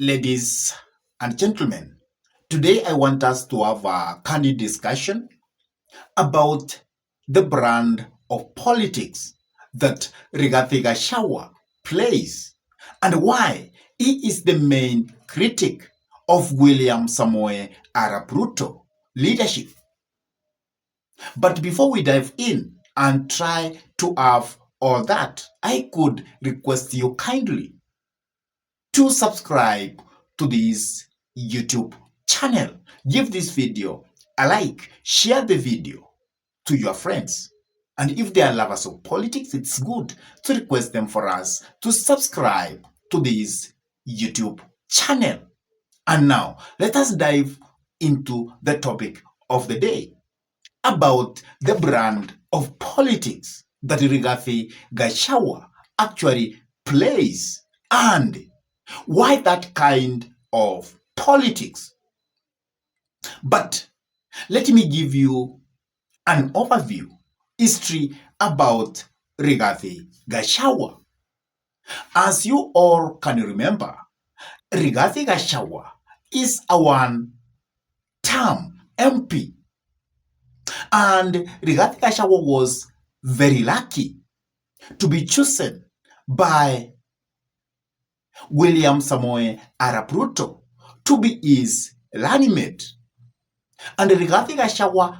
Ladies and gentlemen, today I want us to have a candid discussion about the brand of politics that Rigathi Gachagua plays and why he is the main critic of William Samoei Arap Ruto leadership. But before we dive in and try to have all that, I could request you kindly to subscribe to this YouTube channel. Give this video a like, share the video to your friends. And if they are lovers of politics, it's good to request them for us to subscribe to this YouTube channel. And now, let us dive into the topic of the day about the brand of politics that Rigathi Gachagua actually plays and why that kind of politics. But let me give you an overview history about Rigathi Gachagua. As you all can remember, Rigathi Gachagua is a one-term MP, and Rigathi Gachagua was very lucky to be chosen by William Samoei Arap Ruto to be his running mate. And Rigathi Gachagua,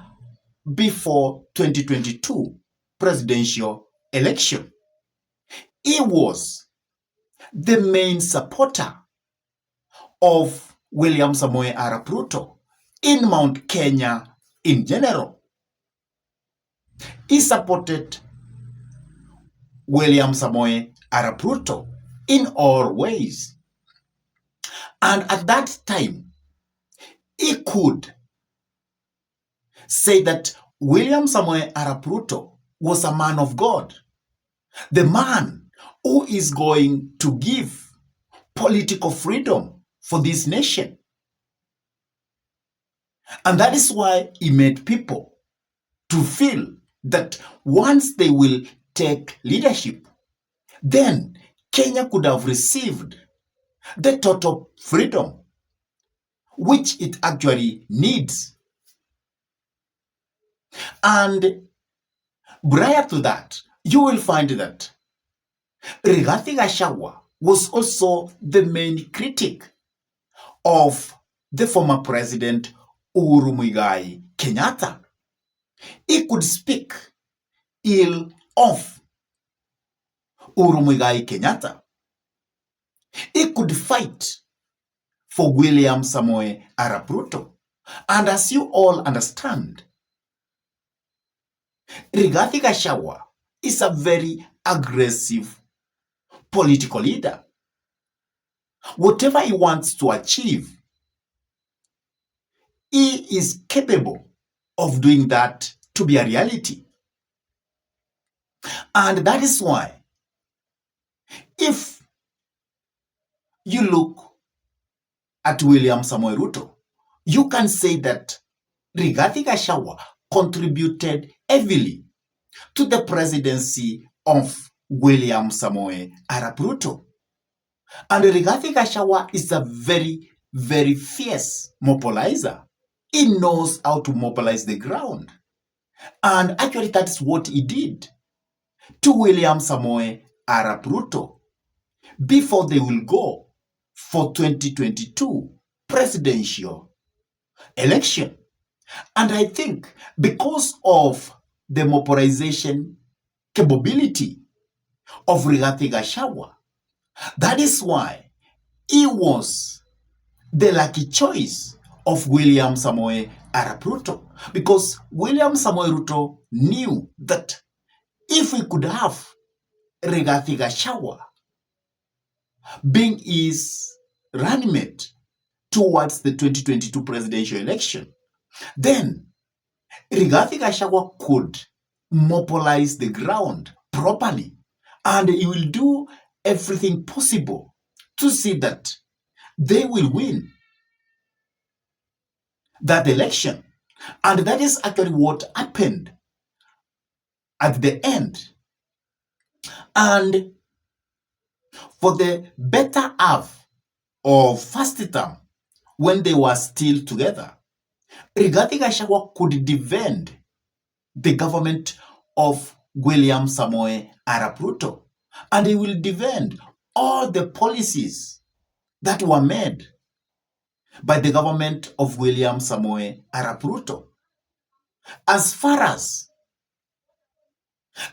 before 2022 presidential election, he was the main supporter of William Samoei Arap Ruto in Mount Kenya in general. He supported William Samoei Arap Ruto in all ways. And at that time, he could say that William Samoei Arap Ruto was a man of God, the man who is going to give political freedom for this nation. And that is why he made people to feel that once they will take leadership, then Kenya could have received the total freedom which it actually needs. And prior to that, you will find that Rigathi Gachagua was also the main critic of the former president Uhuru Muigai Kenyatta. He could speak ill of Uhuru Muigai Kenyatta. He could fight for William Samoei Arap Ruto. And as you all understand, Rigathi Gachagua is a very aggressive political leader. Whatever he wants to achieve, he is capable of doing that to be a reality. And that is why, if you look at William Samoei Ruto, you can say that Rigathi Gachagua contributed heavily to the presidency of William Samoei Arap Ruto. And Rigathi Gachagua is a very, very fierce mobilizer. He knows how to mobilize the ground. And actually, that's what he did to William Samoei Arap Ruto before they will go for 2022 presidential election. And I think because of the mobilization capability of Rigathi Gachagua, that is why he was the lucky choice of William Samoei Arap Ruto, because William Samoei Ruto knew that if we could have Rigathi Gachagua being his running mate towards the 2022 presidential election, then Rigathi Gachagua could mobilize the ground properly, and he will do everything possible to see that they will win that election. And that is actually what happened at the end. And for the better half of first term, when they were still together, Rigathi Gachagua could defend the government of William Samoei Arap Ruto, and he will defend all the policies that were made by the government of William Samoei Arap Ruto. As far as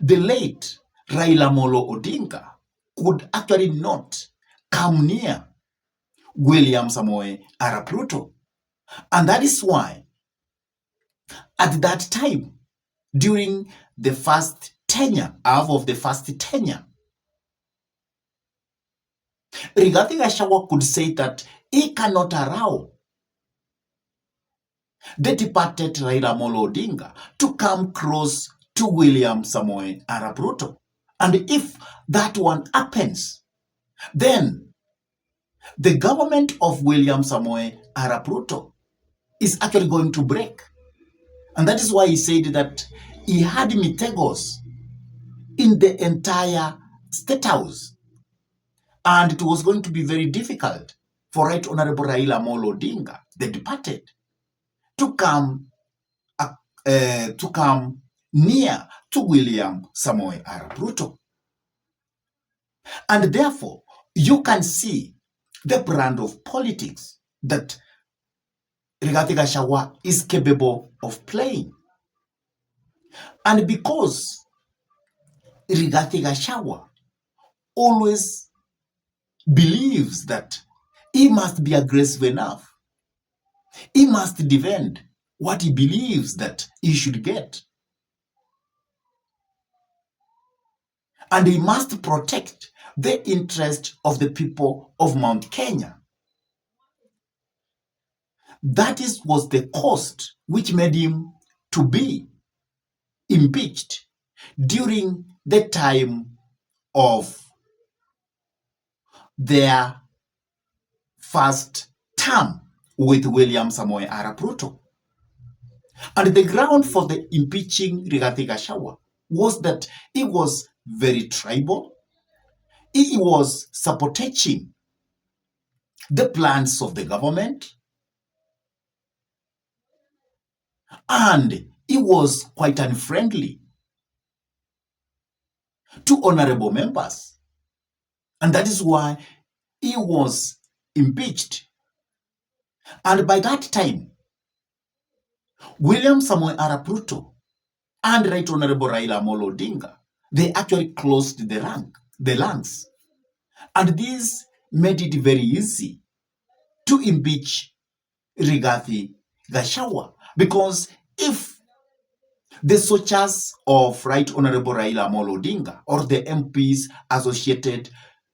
the late Raila Amolo Odinga could actually not come near William Samoei Arap Ruto. And that is why, at that time, during the first tenure, half of the first tenure, Rigathi Gachagua could say that he cannot allow the departed Raila Amolo Odinga to come close to William Samoei Arap Ruto. And if that one happens, then the government of William Samoei Arap Ruto is actually going to break. And that is why he said that he had mitegos in the entire State House. And it was going to be very difficult for Right Honorable Raila Amolo Odinga, the departed, to come near to William Samoei Arap Ruto. And therefore, you can see the brand of politics that Rigathi Gachagua is capable of playing. And because Rigathi Gachagua always believes that he must be aggressive enough, he must defend what he believes that he should get. And he must protect the interest of the people of Mount Kenya. That was the cost which made him to be impeached during the time of their first term with William Samoei Arap Ruto. And the ground for the impeaching Rigathi Gachagua was that he was very tribal. He was sabotaging the plans of the government, and he was quite unfriendly to honorable members. And that is why he was impeached. And by that time, William Samoei Arap Ruto and Right Honorable Raila Amolo Odinga, they actually closed the ranks. And this made it very easy to impeach Rigathi Gachagua, because if the soldiers of Right Honorable Raila Amolo Odinga or the MPs associated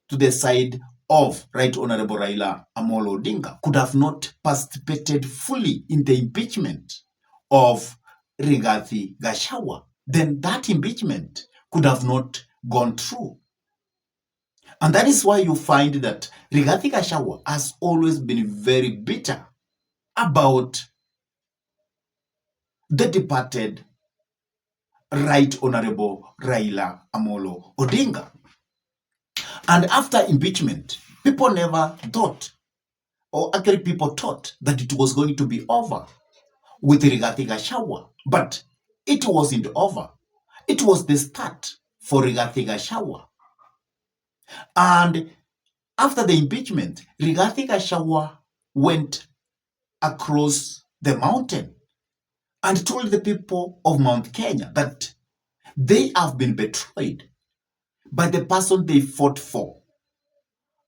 to the side of Right Honorable Raila Amolo Odinga could have not participated fully in the impeachment of Rigathi Gachagua, then that impeachment could have not gone through. And that is why you find that Rigathi Gachagua has always been very bitter about the departed Right Honorable Raila Amolo Odinga. And after impeachment, people never thought, or actually people thought, that it was going to be over with Rigathi Gachagua. But it wasn't over. It was the start for Rigathi Gachagua. And after the impeachment, Rigathi Gachagua went across the mountain and told the people of Mount Kenya that they have been betrayed by the person they fought for,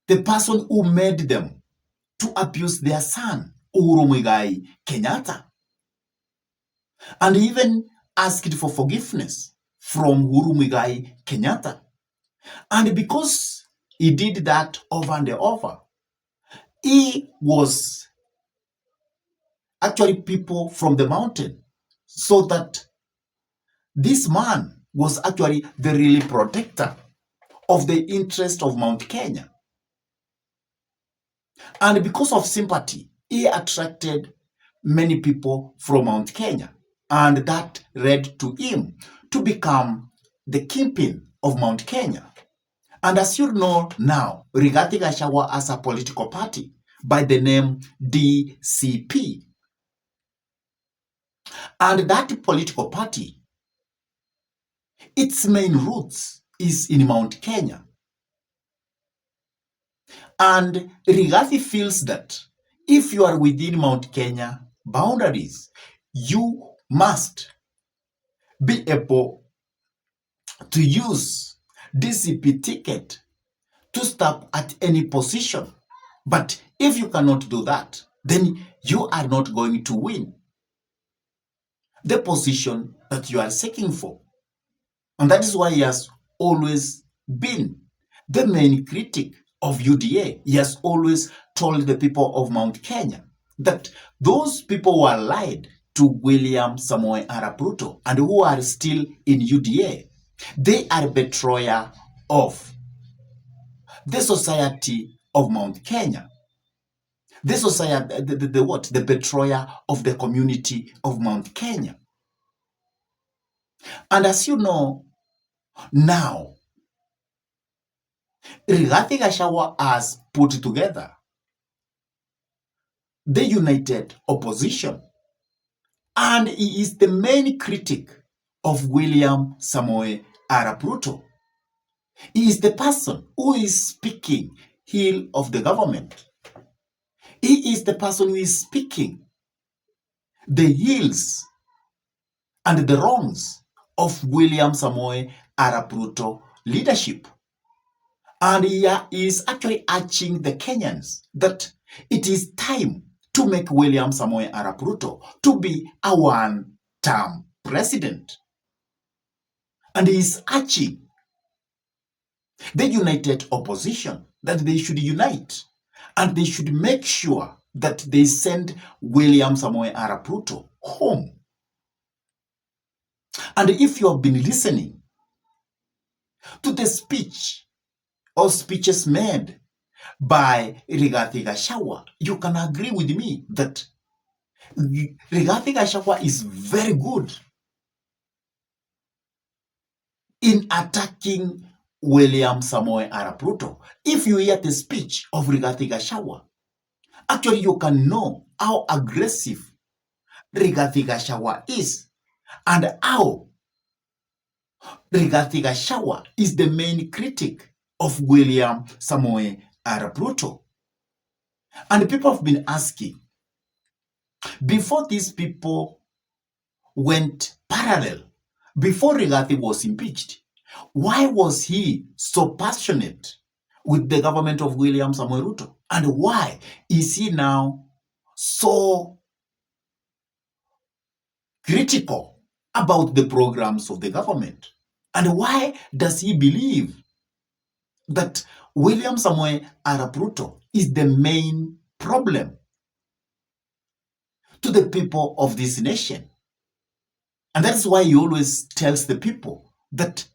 the person who made them to abuse their son, Uhuru Muigai Kenyatta, and even asked for forgiveness from Uhuru Muigai Kenyatta. And because he did that over and over, he was actually people from the mountain, so that this man was actually the really protector of the interest of Mount Kenya. And because of sympathy, he attracted many people from Mount Kenya, and that led to him to become the kingpin of Mount Kenya. And as you know now, Rigathi Gachagua as a political party by the name DCP. And that political party, its main roots is in Mount Kenya. And Rigathi feels that if you are within Mount Kenya boundaries, you must be able to use DCP ticket to stop at any position. But if you cannot do that, then you are not going to win the position that you are seeking for. And that is why he has always been the main critic of UDA. He has always told the people of Mount Kenya that those people who are allied to William Samoei Arap Ruto and who are still in UDA, they are betrayer of the society of Mount Kenya. The society, the betrayer of the community of Mount Kenya. And as you know, now, Rigathi Gachagua has put together the united opposition, and he is the main critic of William Samoei Arap Ruto. He is the person who is speaking ill of the government. He is the person who is speaking the ills and the wrongs of William Samoei Arap Ruto leadership. And he is actually urging the Kenyans that it is time to make William Samoei Arap Ruto to be a one-term president. And he is urging the united opposition that they should unite and they should make sure that they send William Samoei Arap Ruto home. And if you have been listening to the speech or speeches made by Rigathi Gachagua, you can agree with me that Rigathi Gachagua is very good in attacking William Samoei Arap Ruto. If you hear the speech of Rigathi Gachagua, actually you can know how aggressive Rigathi Gachagua is and how Rigathi Gachagua is the main critic of William Samoei Arap Ruto. And people have been asking, before these people went parallel, before Rigathi was impeached, why was he so passionate with the government of William Samoei Ruto? And why is he now so critical about the programs of the government? And why does he believe that William Samoei Arap Ruto is the main problem to the people of this nation? And that is why he always tells the people that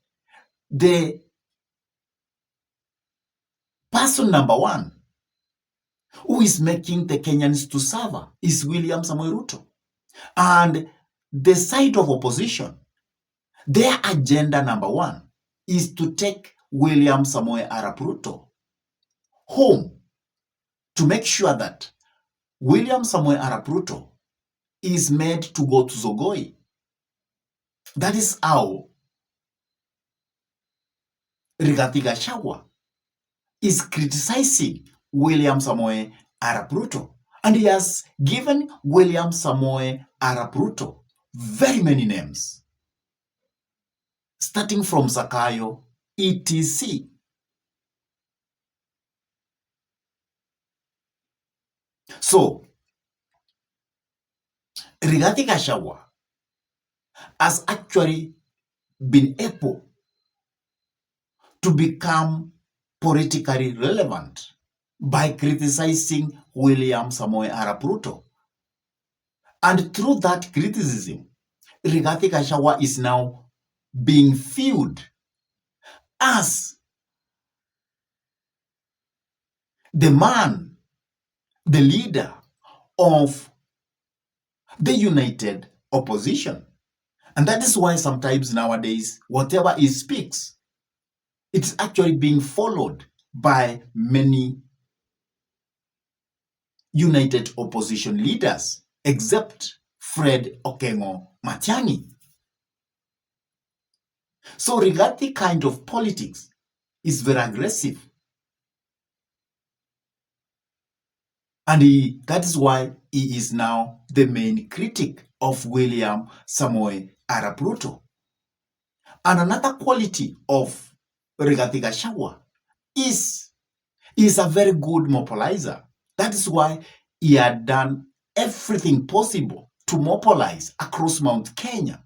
the person number one who is making the Kenyans to suffer is William Samoei Ruto. And the side of opposition, their agenda number one is to take William Samoei Arap Ruto home to make sure that William Samoei Arap Ruto is made to go to Zogoi. That is how Rigathi Gachagua is criticizing William Samoei Arap Ruto. And he has given William Samoei Arap Ruto very many names, starting from Zakayo, etc. So, Rigathi Gachagua has actually been able to become politically relevant by criticizing William Samoei Arap Ruto. And through that criticism, Rigathi Gachagua is now being viewed as the man, the leader of the united opposition. And that is why sometimes nowadays, whatever he speaks, it's actually being followed by many united opposition leaders except Fred Okengo Matiang'i. So Rigathi kind of politics is very aggressive. And that is why he is now the main critic of William Samoei Arap Ruto. And another quality of Rigathi Gachagua is a very good mobilizer. That is why he had done everything possible to mobilize across Mount Kenya.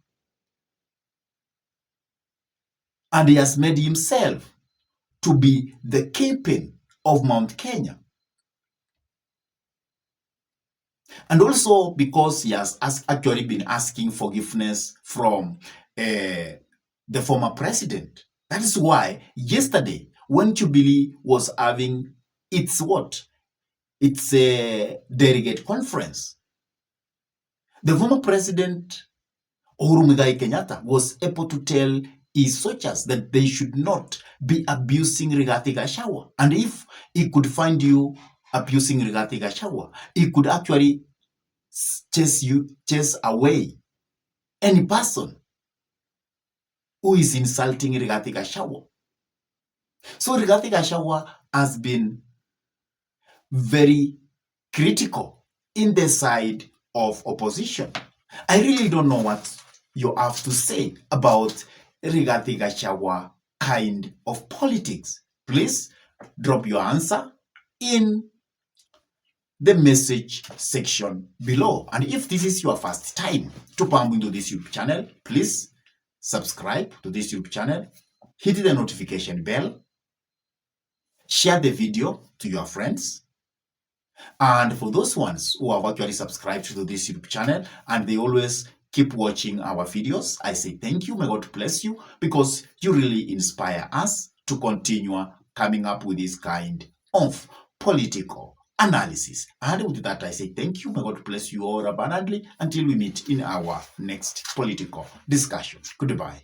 And he has made himself to be the kingpin of Mount Kenya. And also because he has actually been asking forgiveness from the former president. That is why yesterday, when Jubilee was having its delegate conference, the former president Uhuru Muigai Kenyatta was able to tell his soldiers that they should not be abusing Rigathi Gachagua. And if he could find you abusing Rigathi Gachagua, he could actually chase away any person who is insulting Rigathi Gachagua. So Rigathi Gachagua has been very critical in the side of opposition. I really don't know what you have to say about Rigathi Gachagua kind of politics. Please drop your answer in the message section below. And if this is your first time to come into this YouTube channel, please subscribe to this YouTube channel, hit the notification bell, share the video to your friends. And for those ones who have actually subscribed to this YouTube channel and they always keep watching our videos, I say thank you. May God bless you, because you really inspire us to continue coming up with this kind of political analysis. And with that, I say thank you. May God bless you all abundantly until we meet in our next political discussion. Goodbye.